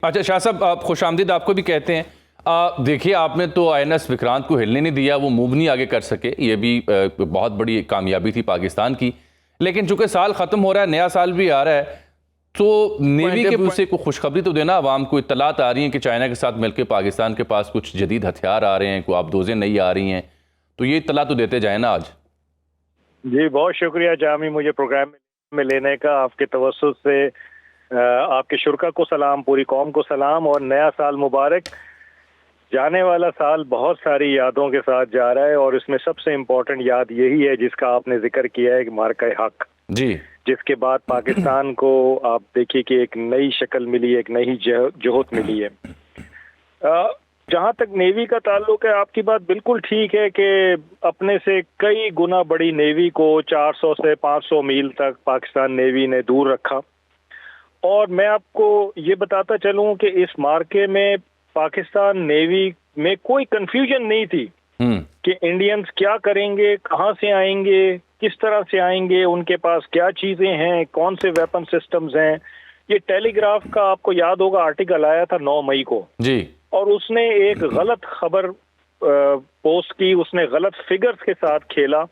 اچھا شاہ صاحب، آپ خوش آمدید آپ کو بھی کہتے ہیں۔ دیکھیے، آپ نے تو آئی این ایس وکرانت کو ہلنے نہیں دیا، وہ موو نہیں آگے کر سکے، یہ بھی بہت بڑی کامیابی تھی پاکستان کی۔ لیکن چونکہ سال ختم ہو رہا ہے، نیا سال بھی آ رہا ہے، تو نیوی کے سے کوئی خوشخبری تو دینا عوام کو، اطلاعات آ رہی ہیں کہ چائنا کے ساتھ مل کے پاکستان کے پاس کچھ جدید ہتھیار آ رہے ہیں، کوئی آبدوزیں نئی آ رہی ہیں، تو یہ اطلاع تو دیتے جائیں نا آج۔ جی بہت شکریہ جامی، مجھے پروگرام میں لینے کا۔ آپ کے توسط سے آپ کے شرکا کو سلام، پوری قوم کو سلام، اور نیا سال مبارک۔ جانے والا سال بہت ساری یادوں کے ساتھ جا رہا ہے، اور اس میں سب سے امپورٹنٹ یاد یہی ہے جس کا آپ نے ذکر کیا ہے کہ مارکہ حق، جی، جس کے بعد پاکستان کو آپ دیکھیے کہ ایک نئی شکل ملی، ایک نئی جہت ملی ہے۔ جہاں تک نیوی کا تعلق ہے، آپ کی بات بالکل ٹھیک ہے کہ اپنے سے کئی گنا بڑی نیوی کو 400 سے 500 میل تک پاکستان نیوی نے دور رکھا۔ اور میں آپ کو یہ بتاتا چلوں کہ اس مارکے میں پاکستان نیوی میں کوئی کنفیوژن نہیں تھی کہ انڈینز کیا کریں گے، کہاں سے آئیں گے، کس طرح سے آئیں گے، ان کے پاس کیا چیزیں ہیں، کون سے ویپن سسٹمز ہیں۔ یہ ٹیلی گراف کا آپ کو یاد ہوگا آرٹیکل آیا تھا 9 مئی کو، جی، اور اس نے ایک غلط خبر پوسٹ کی، اس نے غلط فگرز کے ساتھ کھیلا،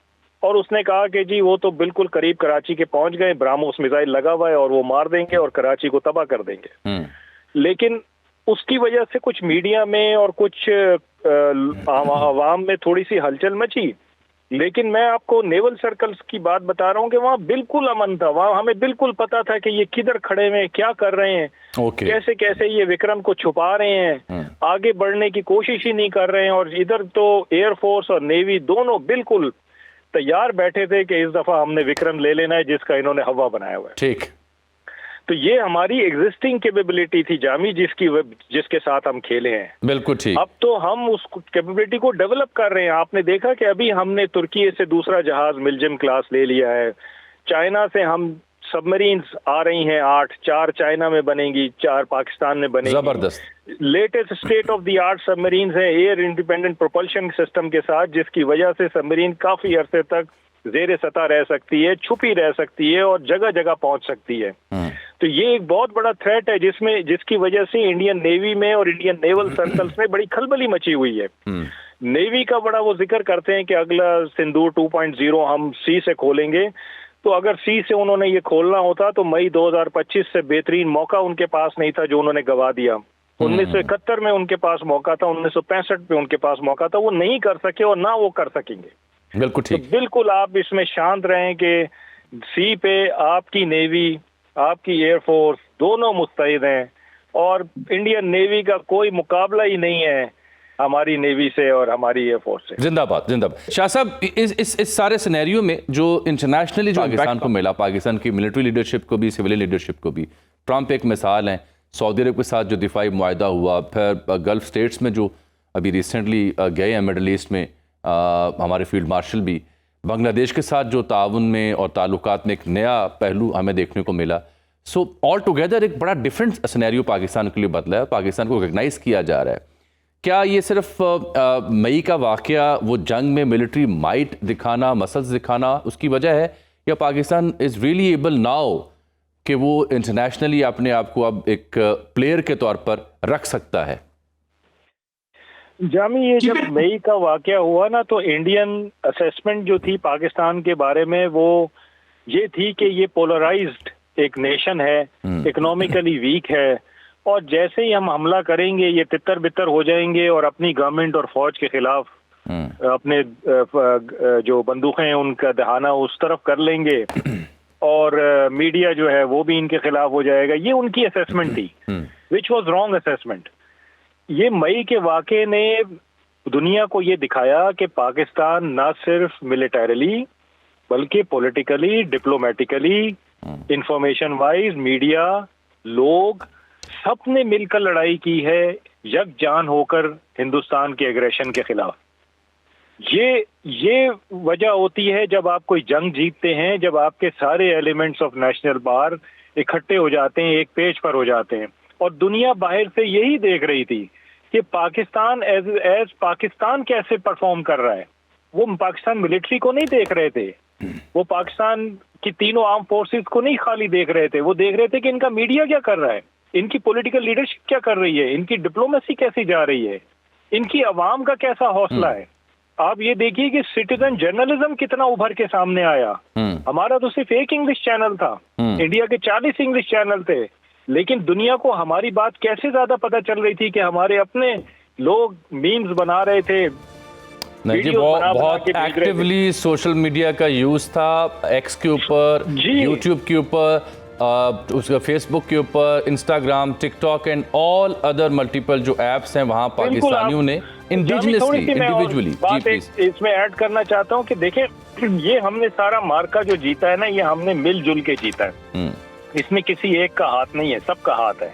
اور اس نے کہا کہ جی وہ تو بالکل قریب کراچی کے پہنچ گئے، براموس میزائل لگا ہوا ہے اور وہ مار دیں گے اور کراچی کو تباہ کر دیں گے۔ لیکن اس کی وجہ سے کچھ میڈیا میں اور کچھ عوام میں تھوڑی سی ہلچل مچی، لیکن میں آپ کو نیول سرکلز کی بات بتا رہا ہوں کہ وہاں بالکل امن تھا، وہاں ہمیں بالکل پتا تھا کہ یہ کدھر کھڑے ہیں، کیا کر رہے ہیں، کیسے کیسے یہ وکرم کو چھپا رہے ہیں، آگے بڑھنے کی کوشش ہی نہیں کر رہے ہیں۔ اور ادھر تو ایئر فورس اور نیوی دونوں بالکل تیار بیٹھے تھے کہ اس دفعہ ہم نے وکرم لے لینا ہے جس کا انہوں نے ہوا بنایا ہوا ہے۔ ٹھیک، تو یہ ہماری ایگزسٹنگ کیپیبلٹی تھی جامی، جس کے ساتھ ہم کھیلے ہیں۔ بالکل ٹھیک۔ اب تو ہم اس کیپیبلٹی کو ڈیولپ کر رہے ہیں۔ آپ نے دیکھا کہ ابھی ہم نے ترکی سے دوسرا جہاز ملجم کلاس لے لیا ہے، چائنا سے ہم سبمرینز آ رہی ہیں 8، 4 چائنا میں بنیں گی، 4 پاکستان میں بنیں گی۔ زبردست، latest state of the art submarines ہیں ایئر انڈیپینڈنٹ پروپلشن سسٹم کے ساتھ، جس کی وجہ سے سبمرین کافی عرصے تک زیر سطح رہ سکتی ہے، چھپی رہ سکتی ہے اور جگہ جگہ پہنچ سکتی ہے۔ تو یہ ایک بہت بڑا تھریٹ ہے جس کی وجہ سے انڈین نیوی میں اور انڈین نیول سرکلز میں بڑی کھلبلی مچی ہوئی ہے۔ نیوی کا بڑا وہ ذکر کرتے ہیں کہ اگلا سندور 2.0 ہم سی سے کھولیں گے، تو اگر سی سے انہوں نے یہ کھولنا ہوتا تو مئی 2025 سے بہترین موقع ان کے پاس نہیں تھا جو انہوں نے گوا دیا۔ 1971 میں ان کے پاس موقع تھا، 1965 میں ان کے پاس موقع تھا، وہ نہیں کر سکے اور نہ وہ کر سکیں گے۔ بالکل ٹھیک، تو بالکل آپ اس میں شانت رہیں کہ سی پہ آپ کی نیوی، آپ کی ایئر فورس دونوں مستعد ہیں، اور انڈین نیوی کا کوئی مقابلہ ہی نہیں ہے ہماری نیوی سے اور ہماری ایئر فورس سے۔ زندہ باد، زندہ باد۔ شاہ صاحب، اس سارے سینیریو میں جو انٹرنیشنلی جو پاکستان کو ملا، پاکستان کی ملٹری لیڈرشپ کو بھی، سویلین لیڈرشپ کو بھی، ٹرمپ ایک مثال ہیں، سعودی عرب کے ساتھ جو دفاعی معاہدہ ہوا، پھر گلف سٹیٹس میں جو ابھی ریسنٹلی گئے ہیں مڈل ایسٹ میں ہمارے فیلڈ مارشل بھی، بنگلہ دیش کے ساتھ جو تعاون میں اور تعلقات میں ایک نیا پہلو ہمیں دیکھنے کو ملا۔ سو آل ٹوگیدر ایک بڑا ڈفرینٹ سینیریو پاکستان کے لیے بدلا ہے، پاکستان کو ریکگنائز کیا جا رہا ہے۔ کیا یہ صرف مئی کا واقعہ، وہ جنگ میں ملٹری مائٹ دکھانا، مسلز دکھانا اس کی وجہ ہے، یا Pakistan is really able now کہ وہ انٹرنیشنلی اپنے آپ کو اب ایک پلیئر کے طور پر رکھ سکتا ہے؟ جامی، یہ جب مئی کا واقعہ ہوا نا، تو انڈین اسیسمنٹ جو تھی پاکستان کے بارے میں وہ یہ تھی کہ یہ پولرائزڈ ایک نیشن ہے، اکنامکلی ویک ہے، اور جیسے ہی ہم حملہ کریں گے یہ تتر بتر ہو جائیں گے اور اپنی گورنمنٹ اور فوج کے خلاف اپنے جو بندوقیں ہیں ان کا دہانہ اس طرف کر لیں گے، اور میڈیا جو ہے وہ بھی ان کے خلاف ہو جائے گا۔ یہ ان کی اسیسمنٹ تھی، وچ واز رانگ اسیسمنٹ۔ یہ مئی کے واقعے نے دنیا کو یہ دکھایا کہ پاکستان نہ صرف ملیٹریلی بلکہ پولیٹیکلی، ڈپلومیٹیکلی، انفارمیشن وائز، میڈیا، لوگ سب نے مل کر لڑائی کی ہے یکجان ہو کر ہندوستان کے ایگریشن کے خلاف۔ یہ وجہ ہوتی ہے جب آپ کوئی جنگ جیتتے ہیں، جب آپ کے سارے ایلیمنٹس آف نیشنل پاور اکٹھے ہو جاتے ہیں، ایک پیج پر ہو جاتے ہیں، اور دنیا باہر سے یہی دیکھ رہی تھی کہ پاکستان ایز پاکستان کیسے پرفارم کر رہا ہے۔ وہ پاکستان ملٹری کو نہیں دیکھ رہے تھے، وہ پاکستان کی تینوں آرم فورسز کو نہیں خالی دیکھ رہے تھے، وہ دیکھ رہے تھے کہ ان کا میڈیا کیا کر رہا ہے، ان کی پولیٹیکل لیڈرشپ کیا کر رہی ہے, ان کی ڈپلومیسی کیسی جا رہی ہے, ان کی عوام کا کیسا حوصلہ ہے. آپ یہ دیکھیے کہ سٹیزن جرنلزم کتنا ابھر کے سامنے آیا. ہمارا تو صرف ایک انگلش چینل تھا, انڈیا کے 40 انگلش چینل تھے, لیکن دنیا کو ہماری بات کیسے زیادہ پتہ چل رہی تھی کہ ہمارے اپنے لوگ میمز بنا رہے تھے. نہیں جی, بہت ایکٹیولی سوشل میڈیا کا یوز تھا, ایکس کے اوپر, یوٹیوب کے اوپر, اس کا فیس بک کے اوپر, Instagram, TikTok and all other multiple جو ایپس ہیں وہاں پاکستانیوں نے انڈیویجولی. اس میں ایڈ کرنا چاہتا ہوں کہ دیکھیں یہ ہم نے سارا مارکا جو جیتا ہے نا, یہ ہم نے مل جل کے جیتا ہے. اس میں کسی ایک کا ہاتھ نہیں ہے, سب کا ہاتھ ہے.